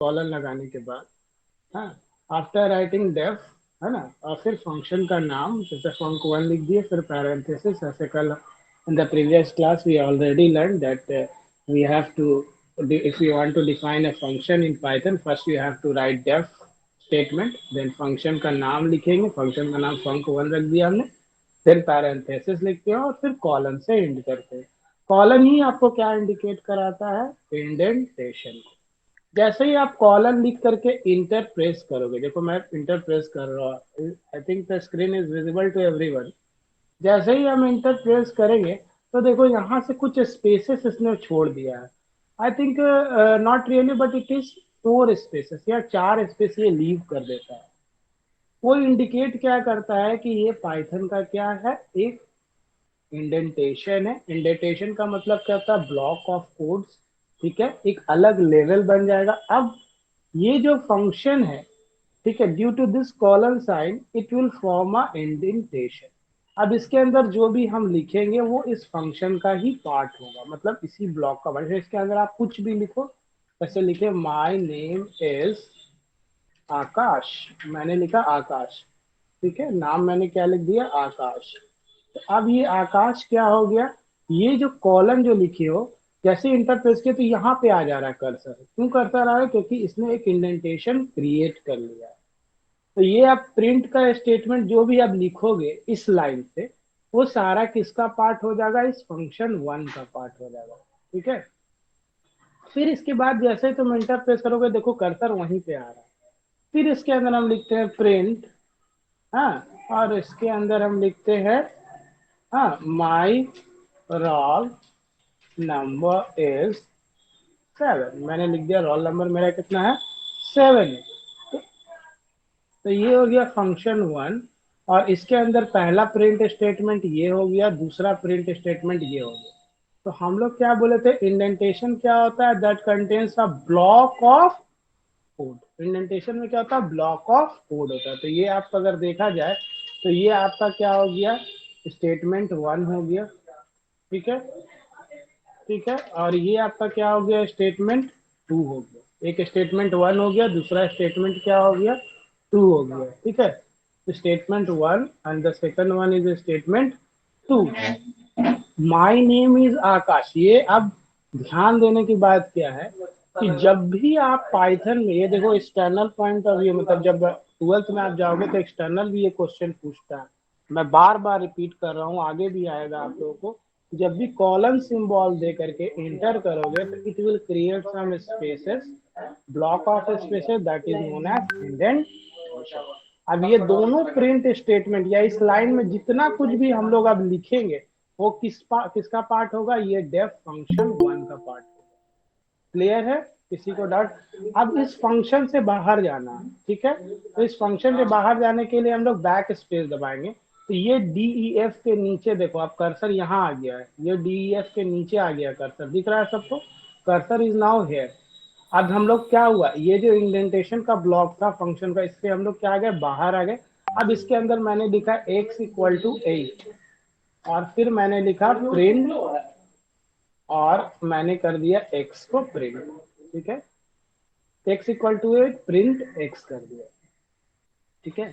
Colon लगाने के बाद, हाँ, आफ्टर राइटिंग डेफ, है ना, और फिर फंक्शन का नाम, जैसे फंक वन लिख दिए, फिर पैरेंथेसिस, ऐसे कल in the previous class we already learned that we have to if you want to define a function in Python, first you have to write def statement, then function का नाम लिखेंगे, function का नाम func one रख दिया हमने, फिर parenthesis लिखते हैं और फिर कॉलन से इंड करते हैं। कॉलन ही आपको क्या इंडिकेट कराता है? इंडेंटेशन। जैसे ही आप कॉलन लिख करके इंटर प्रेस करोगे, देखो मैं इंटर प्रेस कर रहा हूँ, I think the screen is visible to everyone. जैसे ही हम इंटर प्रेस करेंगे तो देखो यहाँ से कुछ स्पेसेस इसने छोड़ दिया है। I think not really but it is 4 spaces या 4 स्पेस ये लीव कर देता है। वो इंडिकेट क्या करता है कि ये पाइथन का क्या है? एक इंडेंटेशन है। इंडेंटेशन का मतलब क्या होता है? ब्लॉक ऑफ कोड्स, ठीक है, एक अलग लेवल बन जाएगा। अब ये जो फंक्शन है, ठीक है, due to this colon sign it will form a indentation. अब इसके अंदर जो भी हम लिखेंगे वो इस फंक्शन का ही पार्ट होगा, मतलब इसी ब्लॉक का पार्ट। इसके अंदर आप कुछ भी लिखो, जैसे लिखे माय नेम इज आकाश, मैंने लिखा आकाश, ठीक है, नाम मैंने क्या लिख दिया? आकाश। तो अब ये आकाश क्या हो गया? ये जो कॉलन जो लिखे हो, जैसे इंटर प्रेस किया तो यहाँ पे आ जा रहा है कर्सर। क्यों कर्सर आ रहा है? क्योंकि इसने एक इंडेंटेशन क्रिएट कर लिया है। तो ये आप प्रिंट का स्टेटमेंट जो भी आप लिखोगे इस लाइन से, वो सारा किसका पार्ट हो जाएगा? इस फंक्शन वन का पार्ट हो जाएगा, ठीक है। फिर इसके बाद जैसे ही तुम इंटर प्रेस करोगे, देखो कर्सर वहीं पे आ रहा है। फिर इसके अंदर हम लिखते हैं प्रिंट, हाँ, और इसके अंदर हम लिखते हैं, हाँ, माई रोल नंबर इज 7। मैंने लिख दिया रोल नंबर मेरा कितना है? 7 है। तो ये हो गया फंक्शन वन। और इसके अंदर पहला प्रिंट स्टेटमेंट ये हो गया, दूसरा प्रिंट स्टेटमेंट ये हो गया। तो हम लोग क्या बोले थे? इंडेंटेशन क्या होता है? That contains a block of code. Indentation में क्या होता है? ब्लॉक ऑफ कोड होता है। तो ये आपका अगर देखा जाए तो ये आपका क्या हो गया? स्टेटमेंट वन हो गया, ठीक है, ठीक है। और ये आपका क्या हो गया? स्टेटमेंट टू हो गया। एक स्टेटमेंट वन हो गया, दूसरा स्टेटमेंट क्या हो गया? टू हो गया, ठीक है। Statement one and the second one is statement two. My name is Aakash, ये अब ध्यान देने की बात क्या है कि जब भी आप पाइथन में, ये देखो एक्सटर्नल पॉइंट ऑफ व्यू, मतलब जब ट्वेल्थ में आप जाओगे तो एक्सटर्नल भी ये क्वेश्चन पूछता है। मैं बार बार रिपीट कर रहा हूँ, आगे भी आएगा आप लोगों को। जब भी कॉलन सिंबल दे करके इंटर करोगे तो it will create some spaces, block of spaces, that is known as indentation. अब ये दोनों प्रिंट स्टेटमेंट या इस लाइन में जितना कुछ भी हम लोग अब लिखेंगे वो किसका पार्ट होगा? ये डेफ फंक्शन वन का पार्ट होगा। क्लियर है? किसी को डाउट? अब इस फंक्शन से बाहर जाना है, ठीक है। तो इस फंक्शन से बाहर जाने के लिए हम लोग बैक स्पेस दबाएंगे। तो ये डी ई एफ के नीचे देखो, आप कर्सर यहाँ आ गया है, ये डी ई एफ के नीचे आ गया कर्सर, दिख रहा है सबको? Cursor is now here. अब हम लोग क्या हुआ, ये जो इंडेंटेशन का ब्लॉक था फंक्शन का, इससे हम लोग क्या आ गए? बाहर आ गए। अब इसके अंदर मैंने लिखा x इक्वल टू 8, और फिर मैंने लिखा प्रिंट, और मैंने कर दिया x को प्रिंट, ठीक है। x equal to 8 print x कर दिया, ठीक है।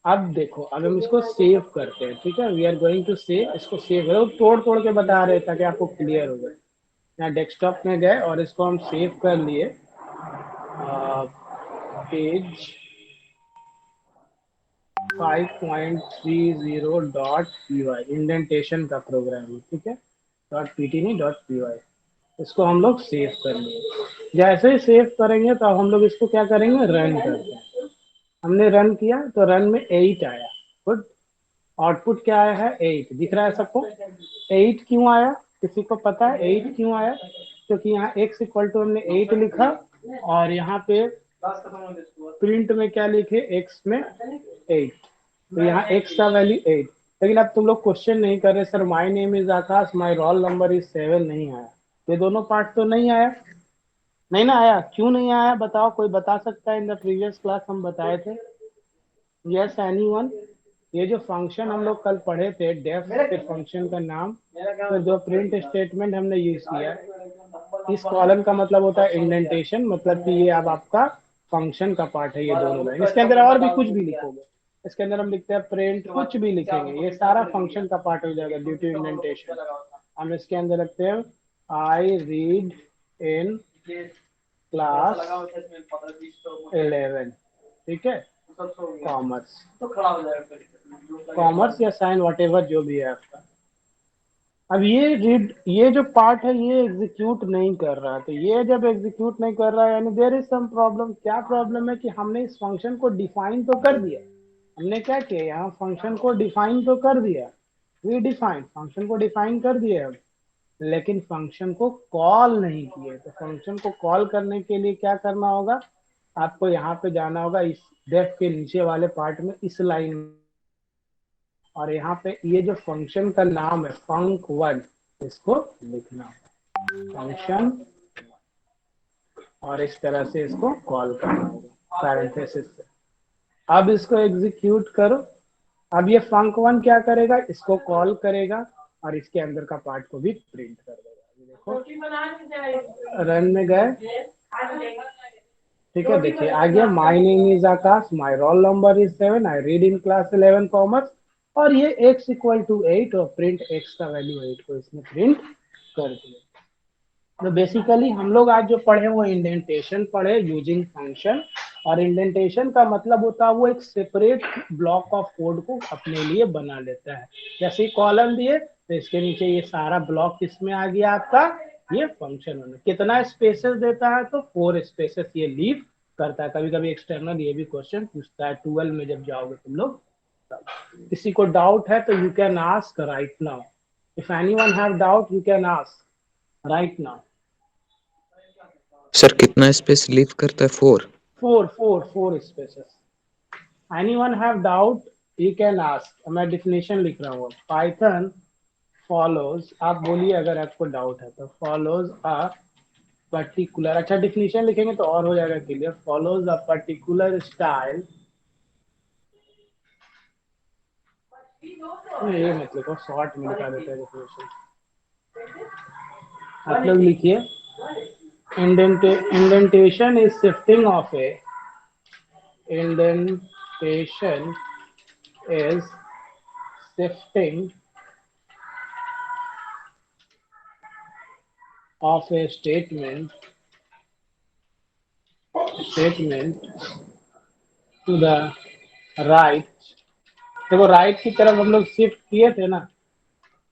अब देखो, अब हम इसको सेव करते हैं, ठीक है। We are going to save, इसको सेव करो, तोड़ तोड़ के बता रहे ताकि आपको क्लियर हो जाए। यहाँ डेस्कटॉप में गए और इसको हम सेव कर लिए, page 5.30 dot P Y, indentation का प्रोग्राम है, ठीक है, डॉट पी टी नहीं डॉट पी वाई। इसको हम लोग सेव कर लिए। जैसे ही सेव करेंगे तो हम लोग इसको क्या करेंगे? रन करते हैं। हमने रन किया तो रन में 8 आया, गुड। आउटपुट क्या आया है? 8 दिख रहा है सबको? 8 क्यों आया? किसी को पता है 8 क्यों आया? क्योंकि यहाँ x इक्वल टू हमने 8 लिखा, और यहाँ पे प्रिंट में क्या लिखे? x में 8। तो यहाँ x का वैल्यू 8। लेकिन अब तुम लोग क्वेश्चन नहीं कर रहे, sir my name is Akash, my roll number is 7 नहीं आया। ये दोनों पार्ट तो नहीं आया, नहीं ना आया। क्यों नहीं आया बताओ, कोई बता सकता है? इन द प्रीवियस क्लास हम बताए थे। Yes anyone? ये जो फंक्शन हम लोग कल पढ़े थे, डेफ के फंक्शन का नाम, तो जो प्रिंट स्टेटमेंट हमने यूज किया, इस कॉलम का मतलब होता है इंडेंटेशन, मतलब कि ये अब आपका फंक्शन का पार्ट है, ये दोनों लाइन। इसके अंदर और भी कुछ भी लिखोगे, इसके अंदर हम लिखते हैं प्रिंट, कुछ भी लिखेंगे ये सारा फंक्शन का पार्ट हो जाएगा ड्यू टू इंडेंटेशन। हम इसके अंदर रखते हैं आई रीड इन क्लास 11, ठीक है, कॉमर्स, कॉमर्स या साइन वट एवर जो भी है आपका। अब ये रीड, ये जो पार्ट है ये एग्जीक्यूट नहीं कर रहा, तो ये जब एग्जीक्यूट नहीं कर रहा है यानी देयर इज सम प्रॉब्लम। क्या प्रॉब्लम है कि हमने इस फंक्शन को डिफाइन तो कर दिया, हमने क्या किया यहाँ फंक्शन को डिफाइन तो कर दिया, वी डिफाइन फंक्शन को डिफाइन कर दिया हम, लेकिन फंक्शन को कॉल नहीं किए। तो फंक्शन को कॉल करने के लिए क्या करना होगा, आपको यहाँ पे जाना होगा इस डेफ के नीचे वाले पार्ट में, इस लाइन में, और यहाँ पे ये जो फंक्शन का नाम है फंक1, इसको लिखना फंक्शन, और इस तरह से इसको कॉल करना होगा पैरेंथेसिस से। अब इसको एग्जीक्यूट करो। अब ये फंक1 क्या करेगा, इसको कॉल करेगा और इसके अंदर का पार्ट को भी प्रिंट कर देगा। देखो रन में गए, ठीक है, देखिए आ गया my name is Akash, my roll number is 7, I read in class 11 commerce, और ये x इक्वल टू 8 और प्रिंट x का वैल्यू 8 को इसने प्रिंट कर दिया। तो बेसिकली हम लोग आज जो पढ़े वो इंडेंटेशन पढ़े यूजिंग फंक्शन, और इंडेंटेशन का मतलब होता है वो एक सेपरेट ब्लॉक ऑफ कोड को अपने लिए बना लेता है। जैसे कॉलम दिए तो इसके नीचे ये सारा ब्लॉक किसमें आ गया आपका, ये फंक्शन में। कितना स्पेसेस देता है, तो 4 स्पेसेस ये लीव करता है। कभी कभी एक्सटर्नल ये भी क्वेश्चन पूछता है 12 में जब जाओगे तुम लोग। किसी को डाउट है तो you can ask right now, if anyone have doubt you can ask right now. Sir कितना स्पेस लीव करता है? 4? Four spaces. Anyone have doubt you can ask. मैं डिफिनेशन लिख रहा हूँ, पाइथन फॉलोज, आप बोलिए अगर आपको डाउट है तो, फॉलोज अ पर्टिकुलर, अच्छा डिफिनेशन लिखेंगे तो और हो जाएगा clear, follows a particular style, ये मतलब शॉर्ट में लिखा देता है डिफिनेशन। आप लोग लिखिए, indentation is shifting of a indentation is shifting of a statement to the right। देखो राइट की तरफ हम लोग शिफ्ट किए थे ना,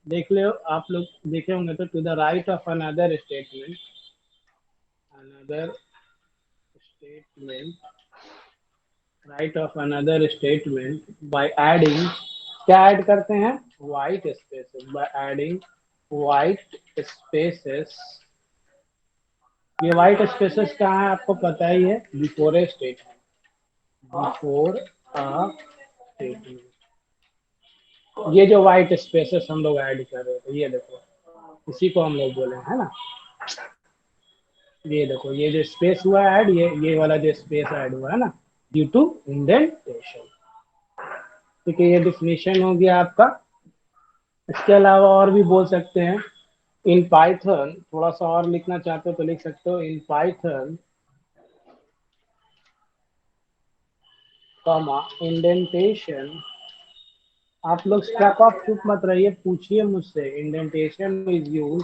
देख लो आप लोग देखे होंगे तो, to the right of another statement, another statement, right of another statement by adding, क्या ऐड करते हैं, white spaces, by adding white spaces. ये वाइट स्पेसेस कहाँ है आपको पता ही है, before a statement, before a statement. ये जो व्हाइट स्पेसेस हम लोग ऐड कर रहे थे, ये देखो इसी को हम लोग बोले है ना, ये देखो ये जो स्पेस हुआ ऐड, ये वाला जो स्पेस ऐड हुआ है ना, ड्यू टू इंडेंटेशन। ठीक है, ये डिफिनेशन हो गया आपका। इसके अलावा और भी बोल सकते हैं, इन पाइथन, थोड़ा सा और लिखना चाहते हो तो लिख सकते हो, इन पाइथन कॉमा इंडेंटेशन। आप लोग स्टेप ऑफ चुप मत रहिए, पूछिए मुझसे। Indentation is use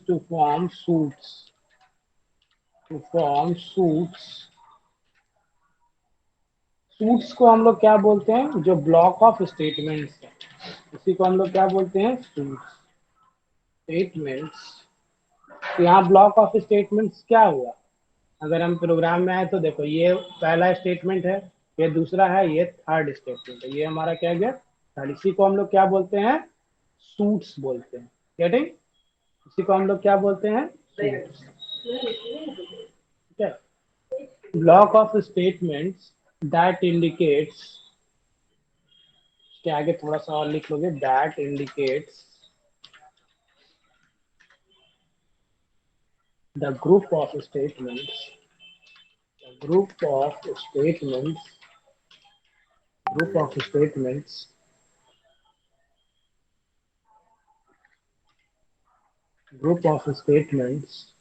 to form suites, to form suites. Suites को हम लोग क्या बोलते हैं, जो ब्लॉक ऑफ स्टेटमेंट्स है, इसी को हम लोग क्या बोलते हैं, सूट्स स्टेटमेंट्स। तो यहाँ ब्लॉक ऑफ स्टेटमेंट्स क्या हुआ, अगर हम प्रोग्राम में आए तो देखो ये पहला स्टेटमेंट है, ये दूसरा है, ये थर्ड स्टेटमेंट है, ये हमारा क्या गया थर्ड। इसी को हम लोग क्या बोलते हैं, सूट्स बोलते हैं। गेटिंग, इसी को हम लोग क्या बोलते हैं, सूट्स। ठीक है, block of statements that indicates, के आगे थोड़ा सा और लिख लोगे, that indicates the group of statements, group of statements, group of statements group of statements